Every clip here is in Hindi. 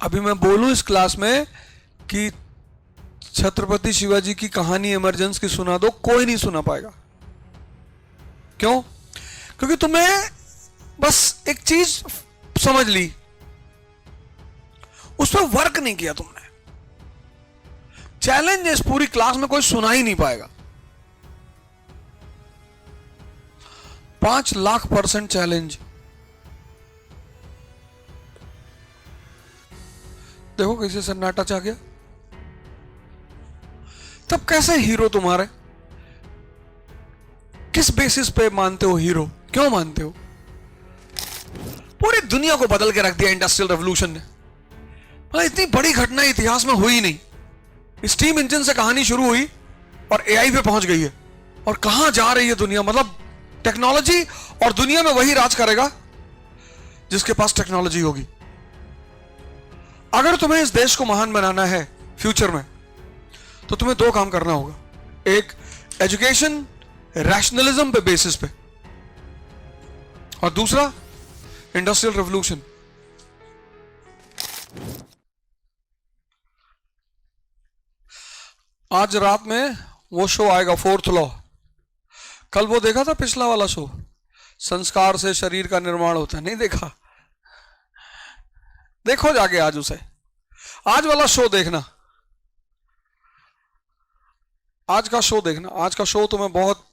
अभी मैं बोलूं इस क्लास में कि छत्रपति शिवाजी की कहानी इमरजेंस की सुना दो, कोई नहीं सुना पाएगा। क्यों? क्योंकि तुम्हें बस एक चीज समझ ली, उस पर वर्क नहीं किया तुमने। चैलेंज इस पूरी क्लास में कोई सुना ही नहीं पाएगा। 5,00,000% चैलेंज। देखो कैसे सन्नाटा चाह गया। तब कैसे हीरो तुम्हारे? किस बेसिस पे मानते हो हीरो? क्यों मानते हो? पूरी दुनिया को बदल के रख दिया इंडस्ट्रियल रेवोल्यूशन ने। मतलब इतनी बड़ी घटना इतिहास में हुई नहीं। स्टीम इंजन से कहानी शुरू हुई और एआई पे पहुंच गई है। और कहां जा रही है दुनिया? मतलब टेक्नोलॉजी, और दुनिया में वही राज करेगा जिसके पास टेक्नोलॉजी होगी। अगर तुम्हें इस देश को महान बनाना है फ्यूचर में, तो तुम्हें दो काम करना होगा। एक, एजुकेशन रैशनलिज्म पे बेसिस पे, और दूसरा इंडस्ट्रियल रेवोल्यूशन। आज रात में वो शो आएगा, फोर्थ लॉ। कल वो देखा था पिछला वाला शो, संस्कार से शरीर का निर्माण होता है? नहीं देखा? देखो जाके आज उसे। आज वाला शो देखना, आज का शो देखना। आज का शो तुम्हें बहुत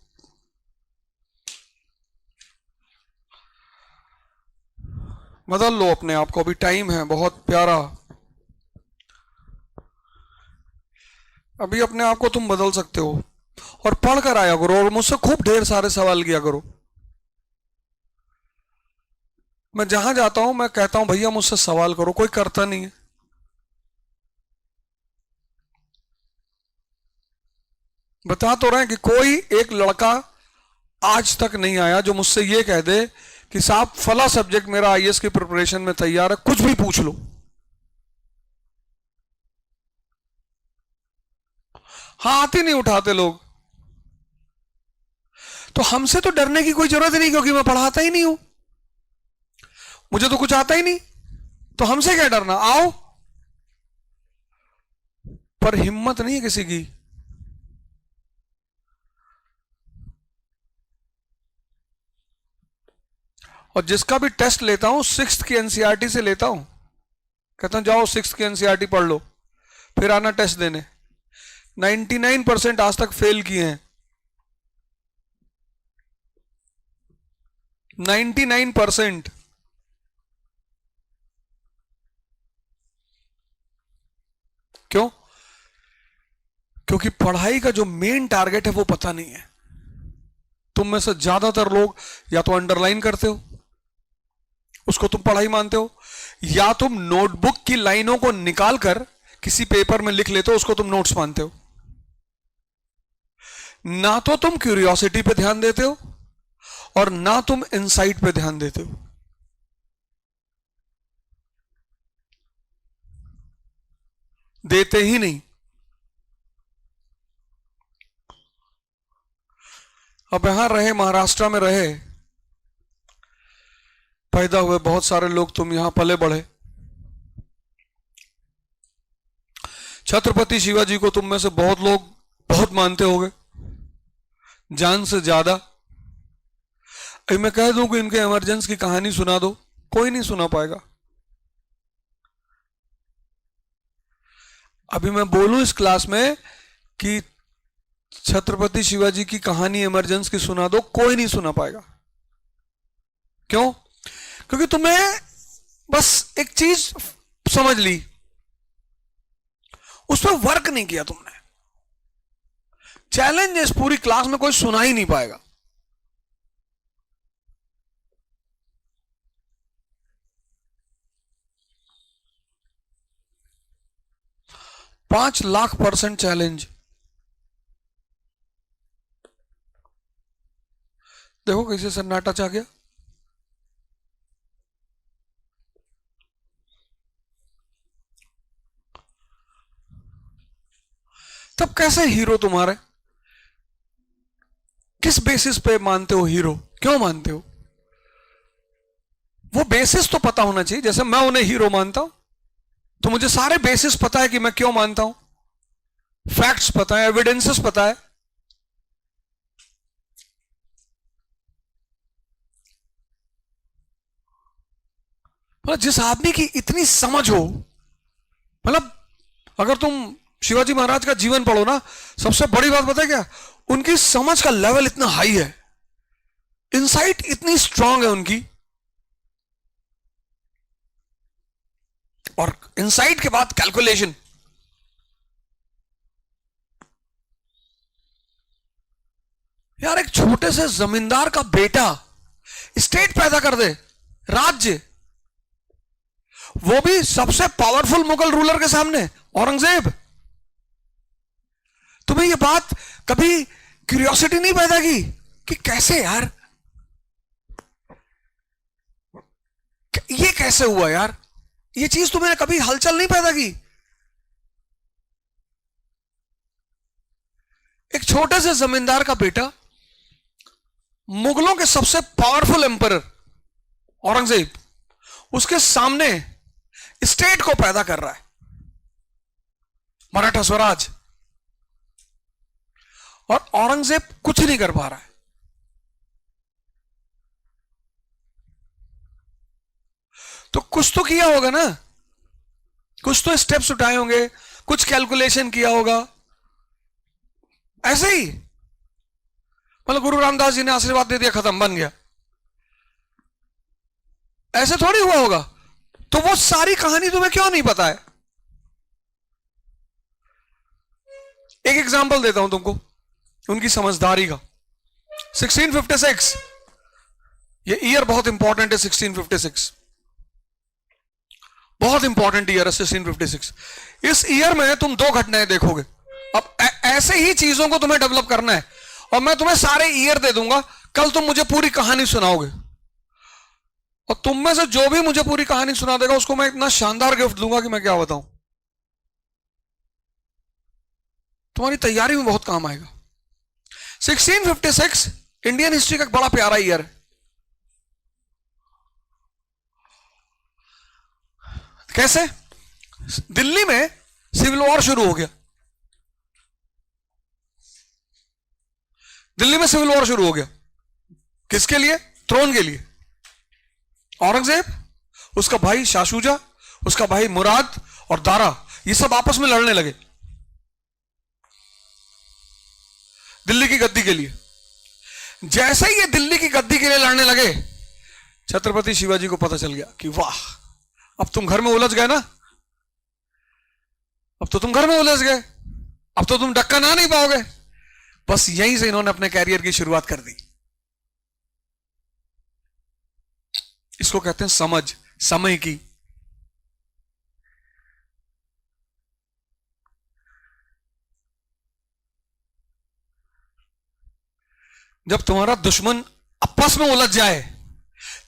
बदल लो अपने आप को, अभी टाइम है बहुत प्यारा। अभी अपने आप को तुम बदल सकते हो। और पढ़ कर आया करो, और मुझसे खूब ढेर सारे सवाल किया करो। मैं जहां जाता हूं मैं कहता हूं भैया मुझसे सवाल करो, कोई करता नहीं है। बता तो रहे हैं कि कोई एक लड़का आज तक नहीं आया जो मुझसे ये कह दे कि साहब फला सब्जेक्ट मेरा आईएएस की प्रिपरेशन में तैयार है, कुछ भी पूछ लो। हाथ ही नहीं उठाते लोग। तो हमसे तो डरने की कोई जरूरत ही नहीं, क्योंकि मैं पढ़ाता ही नहीं हूं, मुझे तो कुछ आता ही नहीं। तो हमसे क्या डरना? आओ। पर हिम्मत नहीं है किसी की। और जिसका भी टेस्ट लेता हूं 6th की एनसीईआरटी से लेता हूं। कहता हूं जाओ 6th की एनसीईआरटी पढ़ लो, फिर आना टेस्ट देने। 99% आज तक फेल किए हैं। 99%। क्यों? क्योंकि पढ़ाई का जो मेन टारगेट है वो पता नहीं है। तुम में से ज्यादातर लोग या तो अंडरलाइन करते हो, उसको तुम पढ़ाई मानते हो, या तुम नोटबुक की लाइनों को निकालकर किसी पेपर में लिख लेते हो, उसको तुम नोट्स मानते हो। ना तो तुम क्यूरियोसिटी पे ध्यान देते हो, और ना तुम इनसाइट पे ध्यान देते हो। देते ही नहीं। अब यहां रहे, महाराष्ट्र में रहे, पैदा हुए बहुत सारे लोग, तुम यहां पले बढ़े। छत्रपति शिवाजी को तुम में से बहुत लोग बहुत मानते होंगे, जान से ज्यादा। अभी मैं कह दूं कि इनके इमरजेंस की कहानी सुना दो, कोई नहीं सुना पाएगा। अभी मैं बोलूं इस क्लास में कि छत्रपति शिवाजी की कहानी इमरजेंस की सुना दो, कोई नहीं सुना पाएगा। क्यों? क्योंकि तुम्हें बस एक चीज समझ ली, उस पर वर्क नहीं किया तुमने। चैलेंज इस पूरी क्लास में कोई सुना ही नहीं पाएगा। $5,00,000% चैलेंज। देखो कैसे सन्नाटा चाह गया। तब कैसे हीरो तुम्हारे? किस बेसिस पे मानते हो हीरो? क्यों मानते हो? वो बेसिस तो पता होना चाहिए। जैसे मैं उन्हें हीरो मानता हूं, तो मुझे सारे बेसिस पता है कि मैं क्यों मानता हूं, फैक्ट्स पता है, एविडेंसेस पता है। मतलब जिस आदमी की इतनी समझ हो, मतलब अगर तुम शिवाजी महाराज का जीवन पढ़ो ना, सबसे बड़ी बात पता है क्या, उनकी समझ का लेवल इतना हाई है, इनसाइट इतनी स्ट्रांग है उनकी, और इनसाइट के बाद कैलकुलेशन। यार एक छोटे से जमींदार का बेटा स्टेट पैदा कर दे, राज्य, वो भी सबसे पावरफुल मुगल रूलर के सामने, औरंगजेब। तुम्हें ये बात कभी क्यूरियोसिटी नहीं पैदा की कि कैसे यार, ये कैसे हुआ यार, ये चीज तुम्हें कभी हलचल नहीं पैदा की? एक छोटे से जमींदार का बेटा मुगलों के सबसे पावरफुल एम्परर औरंगजेब, उसके सामने स्टेट को पैदा कर रहा है, मराठा स्वराज, और औरंगजेब कुछ नहीं कर पा रहा है। तो कुछ तो किया होगा ना, कुछ तो स्टेप्स उठाए होंगे, कुछ कैलकुलेशन किया होगा। ऐसे ही मतलब गुरु रामदास जी ने आशीर्वाद दे दिया, खत्म, बन गया, ऐसे थोड़ी हुआ होगा। तो वो सारी कहानी तुम्हें क्यों नहीं पता है? एक एग्जांपल देता हूं तुमको उनकी समझदारी का। 1656, ये ईयर बहुत इंपॉर्टेंट है। 1656 बहुत इंपॉर्टेंट ईयर है 1656। इस ईयर में तुम दो घटनाएं देखोगे। अब ऐसे ही चीजों को तुम्हें डेवलप करना है, और मैं तुम्हें सारे ईयर दे दूंगा, कल तुम मुझे पूरी कहानी सुनाओगे, और तुम में से जो भी मुझे पूरी कहानी सुना देगा उसको मैं इतना शानदार गिफ्ट दूंगा कि मैं क्या बताऊं, तुम्हारी तैयारी में बहुत काम आएगा। 1656 इंडियन हिस्ट्री का एक बड़ा प्यारा ईयर है। कैसे? दिल्ली में सिविल वॉर शुरू हो गया। दिल्ली में सिविल वॉर शुरू हो गया, किसके लिए? थ्रोन के लिए। औरंगजेब, उसका भाई शाशुजा, उसका भाई मुराद और दारा, ये सब आपस में लड़ने लगे दिल्ली की गद्दी के लिए। जैसे ही ये दिल्ली की गद्दी के लिए लड़ने लगे, छत्रपति शिवाजी को पता चल गया कि वाह, अब तुम घर में उलझ गए ना, अब तो तुम घर में उलझ गए, अब तो तुम ढक्कन आ नहीं पाओगे। बस यहीं से इन्होंने अपने कैरियर की शुरुआत कर दी। इसको कहते हैं समझ, समय की। जब तुम्हारा दुश्मन आपस में उलझ जाए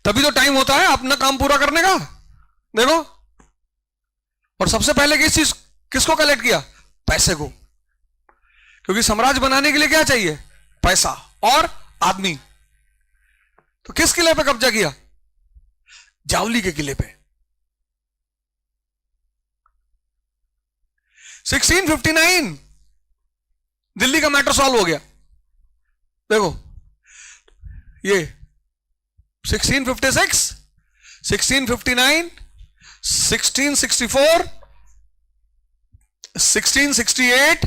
तभी तो टाइम होता है अपना काम पूरा करने का। देखो, और सबसे पहले किस चीज, किसको कलेक्ट किया? पैसे को। क्योंकि साम्राज्य बनाने के लिए क्या चाहिए? पैसा और आदमी। तो किस किले पे कब्जा किया? जावली के किले पे। 1659 दिल्ली का मैटर सॉल्व हो गया। देखो ये 1656, 1659, 1664, 1668,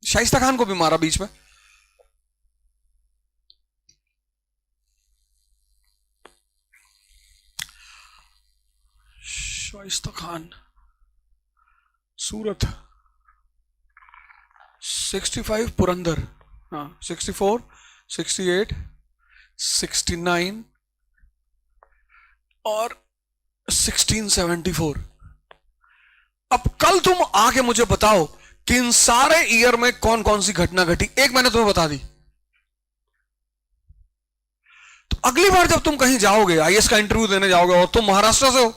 शाइस्ता खान को भी मारा बीच में। शाइस्ता खान, सूरत, 65 पुरंदर, हाँ 64, 68, 69 और 1674। अब कल तुम आके मुझे बताओ कि इन सारे ईयर में कौन कौन सी घटना घटी। एक मैंने तुम्हें बता दी। तो अगली बार जब तुम कहीं जाओगे, आईएएस का इंटरव्यू देने जाओगे, और तुम महाराष्ट्र से हो,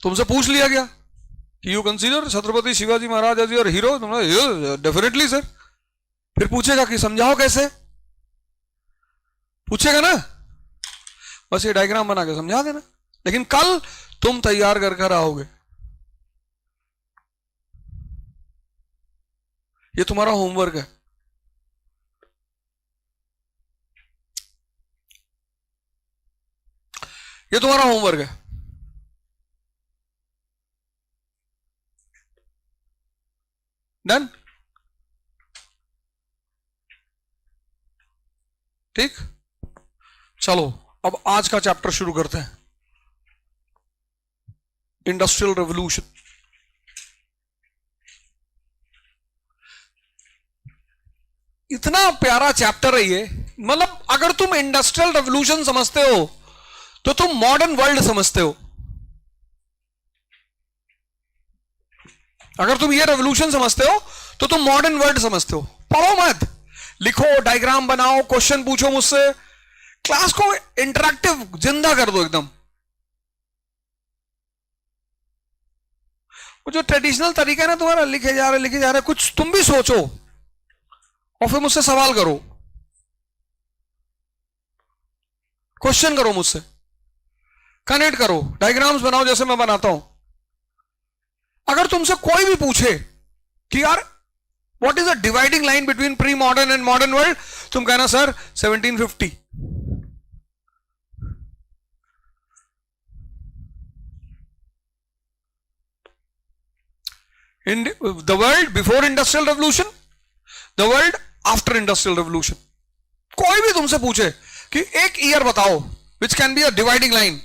तुमसे पूछ लिया गया कि you consider Chhatrapati Shivaji Maharaj as your hero, तुमने डेफिनेटली सर। फिर पूछेगा कि समझाओ कैसे, पूछेगा ना। बस ये डायग्राम बना के समझा देना, लेकिन कल तुम तैयार कर कर आओगे। ये तुम्हारा होमवर्क है। ये तुम्हारा होमवर्क है। डन? ठीक, चलो अब आज का चैप्टर शुरू करते हैं, इंडस्ट्रियल रेवोल्यूशन। इतना प्यारा चैप्टर है ये, मतलब अगर तुम इंडस्ट्रियल रेवोल्यूशन समझते हो तो तुम मॉडर्न वर्ल्ड समझते हो। अगर तुम ये रेवोल्यूशन समझते हो तो तुम मॉडर्न वर्ल्ड समझते हो। पढ़ो मत, लिखो, डायग्राम बनाओ, क्वेश्चन पूछो मुझसे, क्लास को इंटरैक्टिव जिंदा कर दो एकदम। वो जो ट्रेडिशनल तरीका है ना तुम्हारा, लिखे जा रहे, कुछ तुम भी सोचो और फिर मुझसे सवाल करो, क्वेश्चन करो मुझसे, कनेक्ट करो, डायग्राम्स बनाओ जैसे मैं बनाता हूं। अगर तुमसे कोई भी पूछे कि यार what is the dividing line between pre modern and modern world, तुम कहना sir 1750। In the world before industrial revolution, the world after industrial revolution. कोई भी तुमसे पूछे कि एक ईयर बताओ which can be a dividing line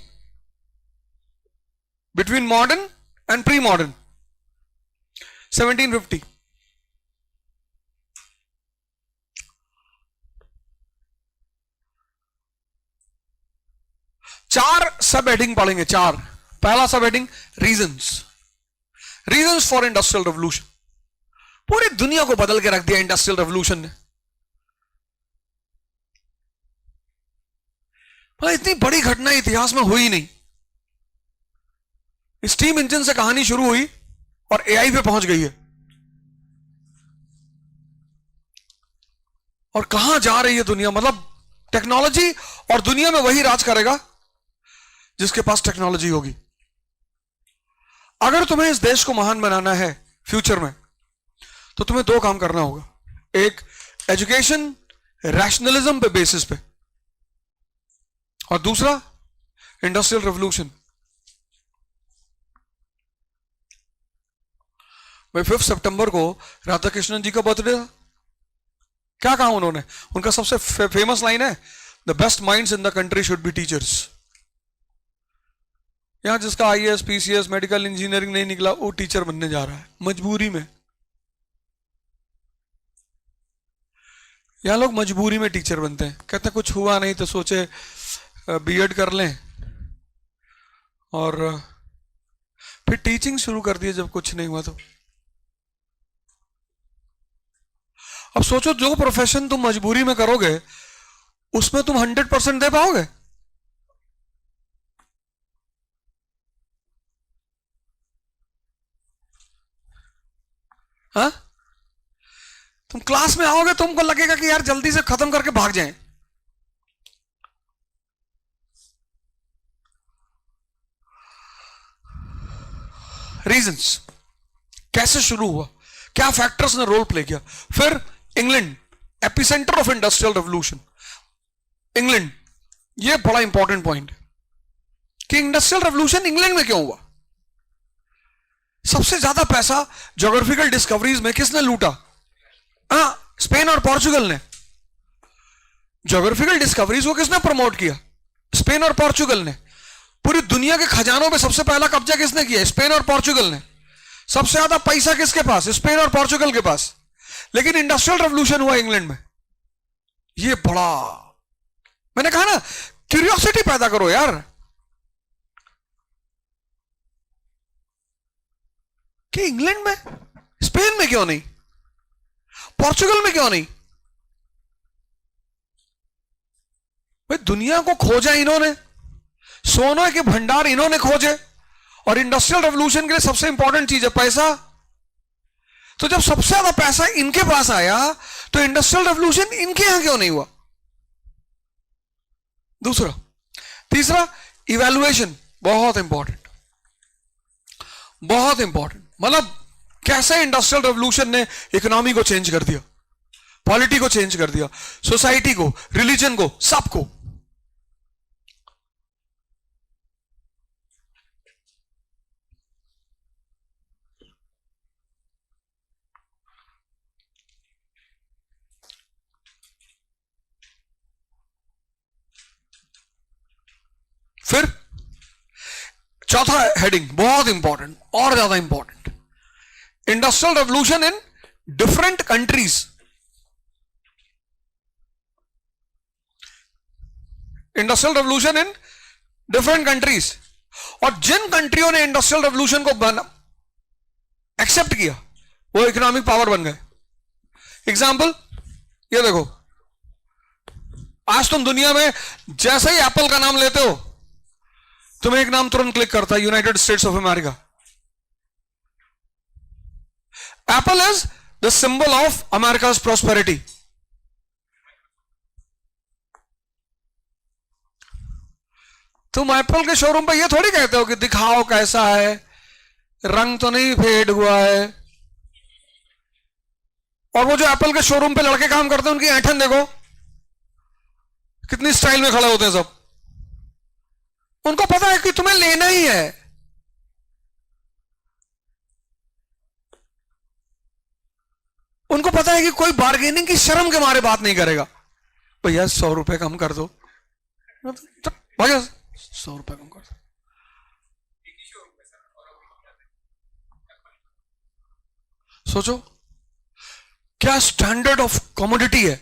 between modern and pre modern, 1750। चार सब हेडिंग पढ़ेंगे, चार। पहला सब heading reasons for industrial revolution. पूरी दुनिया को बदल के रख दिया इंडस्ट्रियल रेवोल्यूशन ने। इतनी बड़ी घटना इतिहास में हुई नहीं। स्टीम इंजन से कहानी शुरू हुई और एआई पे पहुंच गई है, और कहां जा रही है दुनिया। मतलब टेक्नोलॉजी, और दुनिया में वही राज करेगा जिसके पास टेक्नोलॉजी होगी। अगर तुम्हें इस देश को महान बनाना है फ्यूचर में, तो तुम्हें दो काम करना होगा। एक, एजुकेशन रैशनलिज्म पे बेसिस पे, और दूसरा इंडस्ट्रियल रेवोल्यूशन। भाई 5 सितंबर को राधा कृष्णन जी का बर्थडे था। क्या कहा उन्होंने? उनका सबसे फेमस लाइन है, the best minds in the country should be teachers. यहां जिसका आईएएस, पीसीएस, मेडिकल इंजीनियरिंग नहीं निकला, वो टीचर बनने जा रहा है मजबूरी में। यहां लोग मजबूरी में टीचर बनते हैं, कहते हैं कुछ हुआ नहीं तो सोचे बीएड कर लें, और फिर टीचिंग शुरू कर दिए जब कुछ नहीं हुआ तो। अब सोचो, जो प्रोफेशन तुम मजबूरी में करोगे उसमें तुम 100% दे पाओगे? हाँ? तुम क्लास में आओगे, तुमको लगेगा कि यार जल्दी से खत्म करके भाग जाएं। रीजंस, कैसे शुरू हुआ, क्या फैक्टर्स ने रोल प्ले किया। फिर England, epicentre of industrial revolution, England. ये बड़ा इंपॉर्टेंट पॉइंट कि इंडस्ट्रियल रेवोल्यूशन इंग्लैंड में क्यों हुआ। सबसे ज्यादा पैसा ज्योग्राफिकल डिस्कवरीज में किसने लूटा? स्पेन और पोर्चुगल ने। ज्योग्राफिकल डिस्कवरीज को किसने प्रमोट किया? स्पेन और पोर्चुगल ने। पूरी दुनिया के खजानों में सबसे पहला कब्जा किसने किया? स्पेन और पोर्चुगल ने। सबसे ज्यादा पैसा किसके पास? स्पेन और पोर्चुगल के पास। लेकिन इंडस्ट्रियल रेवोल्यूशन हुआ इंग्लैंड में। ये बड़ा, मैंने कहा ना, क्यूरियोसिटी पैदा करो यार, कि इंग्लैंड में, स्पेन में क्यों नहीं, पोर्चुगल में क्यों नहीं? भाई दुनिया को खोजा इन्होंने, सोने के भंडार इन्होंने खोजे, और इंडस्ट्रियल रेवोल्यूशन के लिए सबसे इंपॉर्टेंट चीज है पैसा। तो जब सबसे ज्यादा पैसा इनके पास आया, तो इंडस्ट्रियल रेवोल्यूशन इनके यहां क्यों नहीं हुआ? दूसरा, तीसरा, इवैल्यूएशन, बहुत इंपॉर्टेंट, बहुत इंपॉर्टेंट। मतलब कैसे इंडस्ट्रियल रेवोल्यूशन ने इकोनॉमी को चेंज कर दिया, पॉलिटी को चेंज कर दिया, सोसाइटी को, रिलीजन को, सबको। फिर चौथा हेडिंग बहुत इंपॉर्टेंट और ज्यादा important, industrial revolution in different countries. Industrial revolution in different countries, और जिन कंट्रियों ने इंडस्ट्रियल रेवोल्यूशन को एक्सेप्ट किया वो इकोनॉमिक पावर बन गए। एग्जाम्पल ये देखो, आज तुम दुनिया में जैसे ही एप्पल का नाम लेते हो तुम्हें एक नाम तुरंत क्लिक करता है, United States of America. Apple is the symbol of America's prosperity. तुम एप्पल के शोरूम पे ये थोड़ी कहते हो कि दिखाओ कैसा है, रंग तो नहीं फेड हुआ है। और वो जो एप्पल के शोरूम पे लड़के काम करते हैं उनकी ऐंठन देखो, कितनी स्टाइल में खड़े होते हैं सब। उनको पता है कि तुम्हें लेना ही है। उनको पता है कि कोई बार्गेनिंग की शर्म के मारे बात नहीं करेगा। भैया 100 रुपए कम कर दो, भैया 100 रुपए कम कर दो। सोचो क्या स्टैंडर्ड ऑफ कमोडिटी है।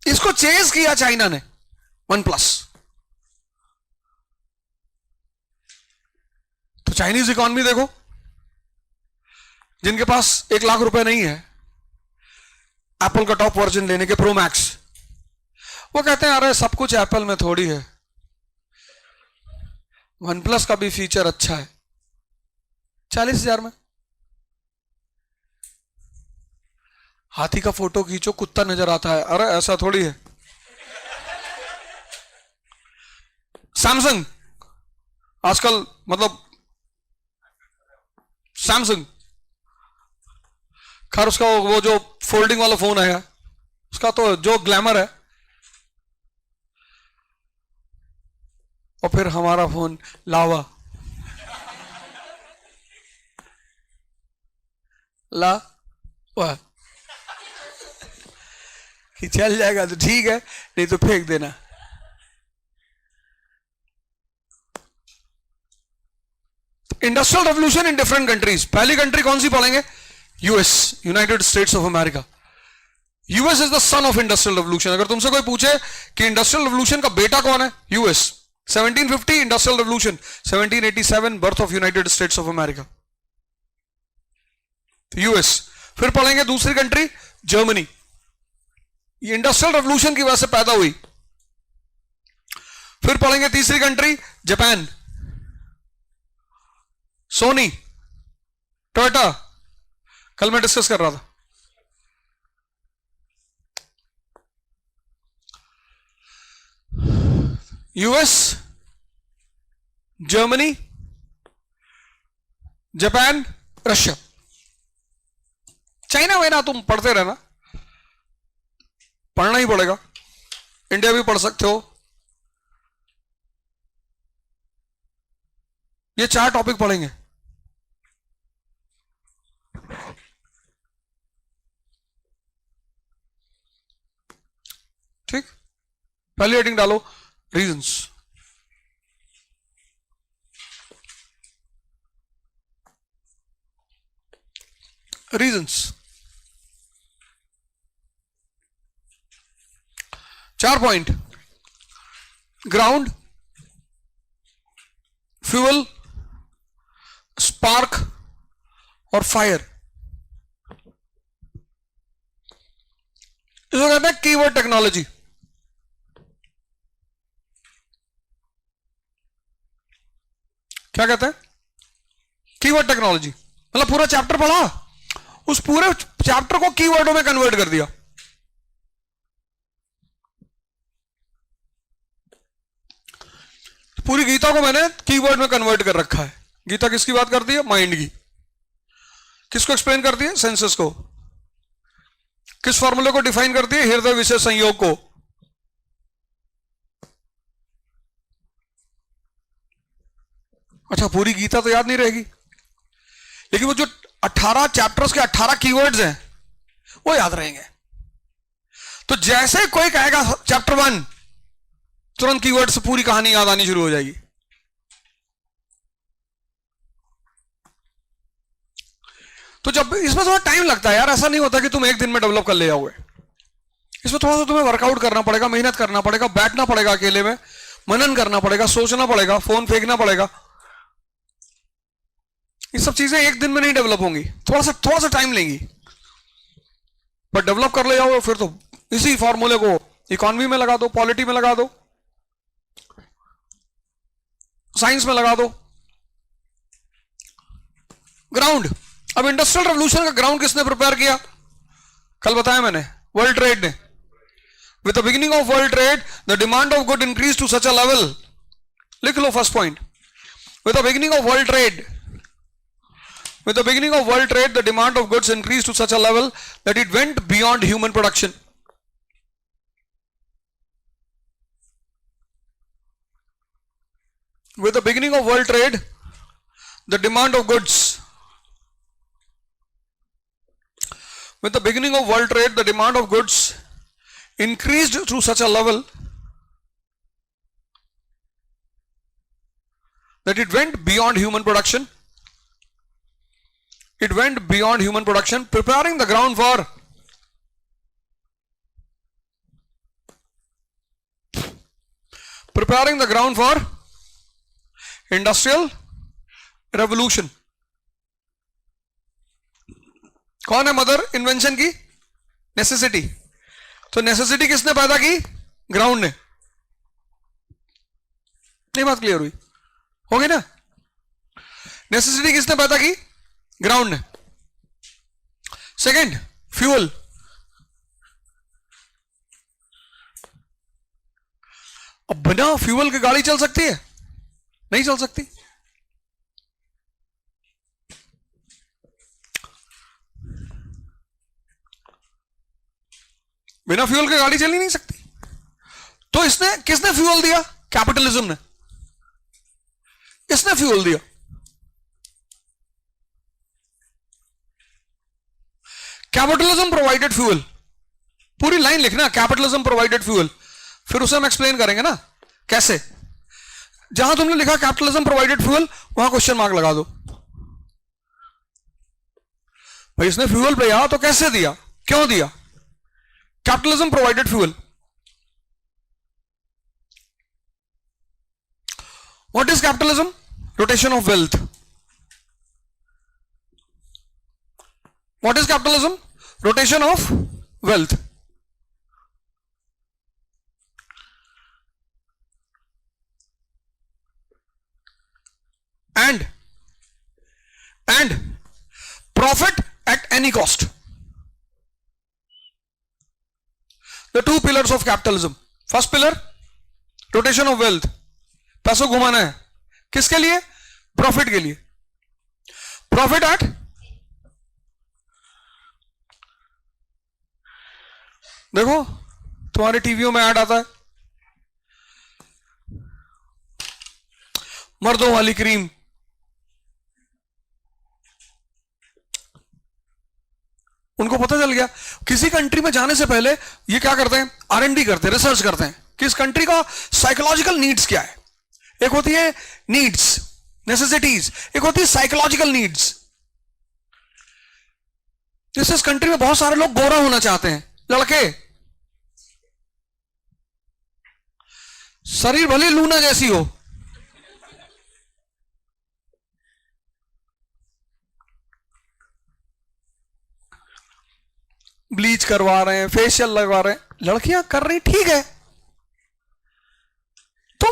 इसको चेज किया चाइना ने, OnePlus। तो चाइनीज इकोनॉमी देखो, जिनके पास 1 लाख रुपए नहीं है एप्पल का टॉप वर्जन लेने के, प्रो मैक्स, वो कहते हैं अरे सब कुछ एप्पल में थोड़ी है, OnePlus का भी फीचर अच्छा है। 40,000 में हाथी का फोटो खींचो कुत्ता नजर आता है, अरे ऐसा थोड़ी है। सैमसंग आजकल, मतलब सैमसंग, खैर उसका वो जो फोल्डिंग वाला फोन है उसका तो जो ग्लैमर है, और फिर हमारा फोन लावा, ला वाह, कि चल जाएगा तो ठीक है, नहीं तो फेंक देना। Industrial revolution in different countries. पहली कंट्री कौन सी पढ़ेंगे? US, United States of America. US is the son of industrial revolution. अगर तुमसे कोई पूछे कि इंडस्ट्रियल रेवोल्यूशन का बेटा कौन है, US. 1750 industrial revolution, 1787 birth of United States of America, US. फिर पढ़ेंगे दूसरी कंट्री जर्मनी, ये इंडस्ट्रियल रेवोल्यूशन की वजह से पैदा हुई। फिर पढ़ेंगे तीसरी कंट्री जापान, सोनी, टोयोटा, कल मैं डिस्कस कर रहा था। US, Germany, Japan, Russia. China वाइना तुम पढ़ते रहना, पढ़ना ही पड़ेगा, इंडिया भी पढ़ सकते हो। ये 4 टॉपिक पढ़ेंगे। ठीक, पहली हेडिंग डालो reasons. Reasons 4 point: ground, fuel, spark और फायर। इसको कहते हैं कीवर्ड टेक्नोलॉजी। क्या कहते हैं? Keyword technology. मतलब पूरा चैप्टर पढ़ा, उस पूरे चैप्टर को कीवर्डों में कन्वर्ट कर दिया। पूरी गीता को मैंने कीवर्ड में कन्वर्ट कर रखा है। गीता किसकी बात करती है? माइंड की। किसको एक्सप्लेन करती है? सेंसेस को। किस फॉर्मूले को डिफाइन करती है? हृदय विषय संयोग को। अच्छा, पूरी गीता तो याद नहीं रहेगी, लेकिन वो जो 18 चैप्टर्स के 18 कीवर्ड्स हैं वो याद रहेंगे। तो जैसे कोई कहेगा चैप्टर 1, तुरंत कीवर्ड से पूरी कहानी याद आनी शुरू हो जाएगी। तो जब इसमें थोड़ा टाइम लगता है यार, ऐसा नहीं होता कि तुम एक दिन में डेवलप कर ले जाओगे। इसमें थोड़ा सा तुम्हें वर्कआउट करना पड़ेगा, मेहनत करना पड़ेगा, बैठना पड़ेगा अकेले में, मनन करना पड़ेगा, सोचना पड़ेगा, फोन फेंकना पड़ेगा। ये सब चीजें एक दिन में नहीं डेवलप होंगी, थोड़ा सा टाइम लेंगी। बट डेवलप कर ले जाओ फिर तो इसी फॉर्मूले को इकोनॉमी में लगा दो, पॉलिटी में लगा दो, साइंस में लगा दो। ग्राउंड, अब इंडस्ट्रियल रेवोल्यूशन का ग्राउंड किसने प्रिपेयर किया? कल बताया मैंने, वर्ल्ड ट्रेड ने। With the beginning of world trade the demand of good increase to such a level. लिख लो first point. With the beginning of world trade, with the beginning of world trade the demand of goods increased to such a level that it went beyond human production. With the beginning of world trade the demand of goods, with the beginning of world trade the demand of goods increased to such a level that it went beyond human production. It went beyond human production, preparing the ground for industrial revolution. कौन है मदर इन्वेंशन की? नेसेसिटी। तो नेसेसिटी किसने पैदा की? ग्राउंड ने। नहीं बात क्लियर हुई? हो गई ना? नेसेसिटी किसने पैदा की? ग्राउंड ने। Second, fuel. अब बिना फ्यूल की गाड़ी चल सकती है? नहीं चल सकती। बिना फ्यूल की गाड़ी चल ही नहीं सकती। तो इसने किसने फ्यूल दिया? कैपिटलिज्म ने। इसने फ्यूल दिया। Capitalism provided fuel. पूरी लाइन लिखना, कैपिटलिज्म प्रोवाइडेड फ्यूल, फिर उसे हम एक्सप्लेन करेंगे ना कैसे। जहां तुमने लिखा कैपिटलिज्म प्रोवाइडेड फ्यूल, वहां क्वेश्चन मार्क लगा दो। भाई इसने फ्यूल दिया तो कैसे दिया, क्यों दिया? Capitalism provided fuel. What is capitalism? Rotation of wealth. What is capitalism? Rotation of wealth. and profit at any cost. The two pillars of capitalism. First pillar, rotation of wealth. पैसों घुमाना है किसके लिए? प्रॉफिट के लिए। प्रॉफिट एट देखो तुम्हारे टीवियों में ऐड आता है, मर्दों वाली क्रीम, उनको पता चल गया। किसी कंट्री में जाने से पहले ये क्या करते हैं? R&D करते हैं, रिसर्च करते हैं कि इस कंट्री का साइकोलॉजिकल नीड्स क्या है। एक होती है नीड्स, नेसेसिटीज, एक होती है साइकोलॉजिकल नीड्स। जैसे इस कंट्री में बहुत सारे लोग गोरा होना चाहते हैं, लड़के, शरीर भले लूना जैसी हो, ब्लीच करवा रहे हैं, फेशियल लगवा रहे हैं, लड़कियां कर रही, ठीक है। तुम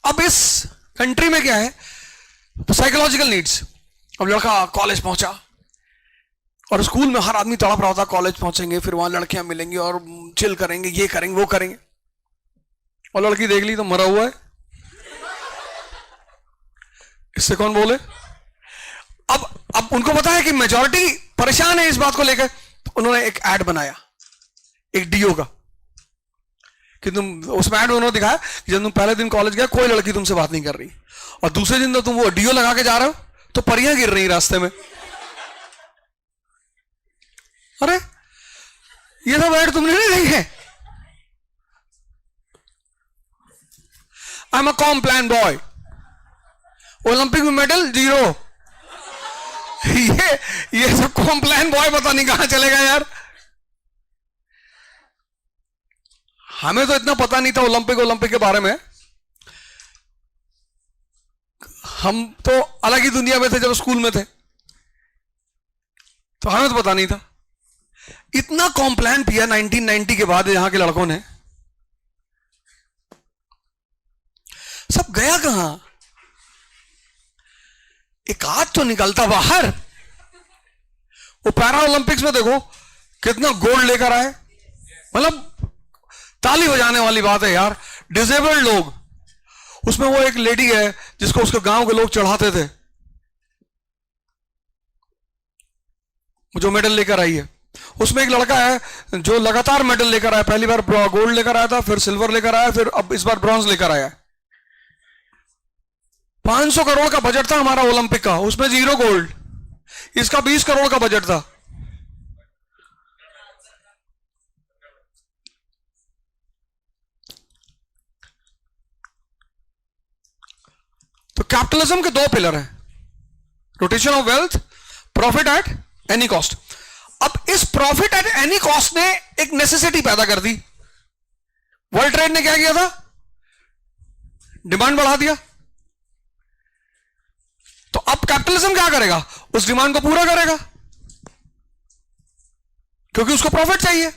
अब इस कंट्री में क्या है? Psychological needs. अब लड़का कॉलेज पहुंचा और स्कूल में हर आदमी तड़प रहा होता कॉलेज पहुंचेंगे, फिर वहां लड़कियां मिलेंगी और चिल करेंगे, ये करेंगे वो करेंगे। और लड़की देख ली तो मरा हुआ है, इससे कौन बोले। अब उनको पता है कि मेजॉरिटी परेशान है इस बात को लेकर, तो उन्होंने एक ऐड बनाया एक डीओ का, कि तुम उसमें ऐड उन्होंने दिखाया कि जब तुम पहले दिन कॉलेज गए कोई लड़की तुमसे बात नहीं कर रही, और दूसरे दिन तो तुम वो डीओ लगा के जा रहे हो तो परियां गिर रही रास्ते में। अरे ये सब ऐड तुमने नहीं देखे। I am a Complan boy, Olympic में मेडल 0। ये सब कॉम्प्लान बॉय पता नहीं कहां चलेगा यार। हमें तो इतना पता नहीं था ओलंपिक के बारे में, हम तो अलग ही दुनिया में थे जब स्कूल में थे, तो हमें तो पता नहीं था। इतना कॉम्प्लान पिया 1990 के बाद यहां के लड़कों ने, सब गया कहां। एक आध तो निकलता बाहर। वो पैरा ओलंपिक्स में देखो कितना गोल्ड लेकर आए, मतलब ताली बजाने वाली बात है यार। डिसेबल्ड लोग, उसमें वो एक लेडी है जिसको उसके गांव के लोग चढ़ाते थे, जो मेडल लेकर आई है। उसमें एक लड़का है जो लगातार मेडल लेकर आया, पहली बार गोल्ड लेकर आया था, फिर सिल्वर लेकर आया, फिर अब इस बार ब्रॉन्ज लेकर आया। 500 करोड़ का बजट था हमारा ओलंपिक का, उसमें 0 गोल्ड। इसका 20 करोड़ का बजट था। तो कैपिटलिज्म के 2 पिलर हैं, rotation of wealth, profit at any cost. अब इस प्रॉफिट एट एनी कॉस्ट ने एक नेसेसिटी पैदा कर दी। वर्ल्ड ट्रेड ने क्या किया था, डिमांड बढ़ा दिया। तो अब कैपिटलिज्म क्या करेगा, उस डिमांड को पूरा करेगा, क्योंकि उसको प्रॉफिट चाहिए।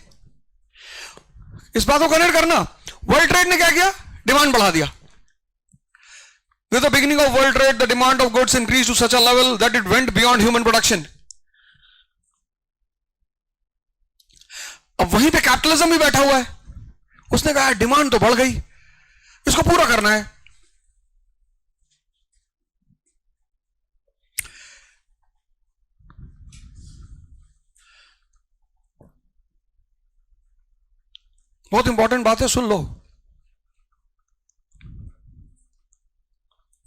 इस बात को कनेक्ट करना, वर्ल्ड ट्रेड ने क्या किया, डिमांड बढ़ा दिया। With the beginning of world trade, the demand of goods increased to such a level that it went beyond human production. अब वहीं पे कैपिटलिज्म भी बैठा हुआ है, उसने कहा डिमांड तो बढ़ गई, इसको पूरा करना है। बहुत इंपॉर्टेंट बात है, सुन लो।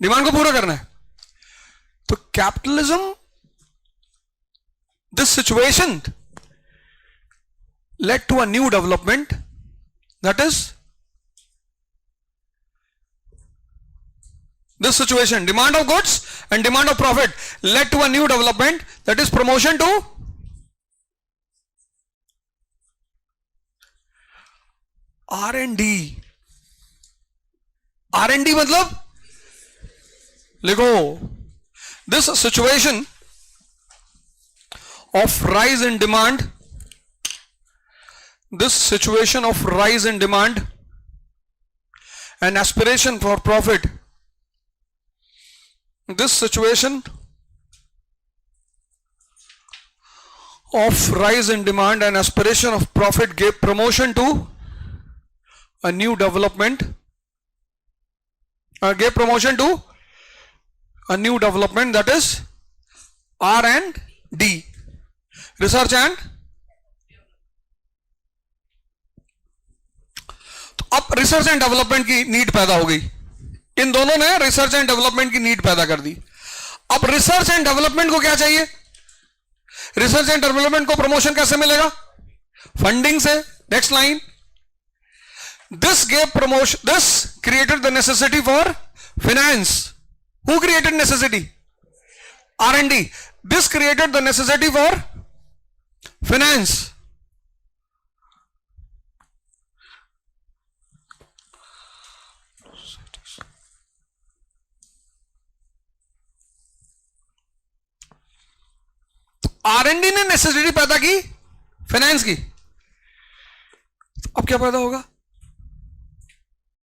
डिमांड को पूरा करना है, तो capitalism, this situation led to a new development, that is this situation, demand of goods and demand of profit led to a new development, that is promotion to R&D। R&D मतलब लिखो, this situation of rise in demand, this situation of rise in demand and aspiration for profit, this situation of rise in demand and aspiration of profit gave promotion to a new development, gave promotion to a new development, that is R&D, research and। तो अब रिसर्च एंड डेवलपमेंट की नीड पैदा हो गई, इन दोनों ने रिसर्च एंड डेवलपमेंट की नीड पैदा कर दी। अब रिसर्च एंड डेवलपमेंट को क्या चाहिए, रिसर्च एंड डेवलपमेंट को प्रमोशन कैसे मिलेगा, फंडिंग से। Next line, this gave promotion, this created the necessity for finance. Who created necessity? R&D. This created the necessity for finance. R&D ने नेसेसिटी पैदा की फाइनेंस की। अब क्या पैदा होगा,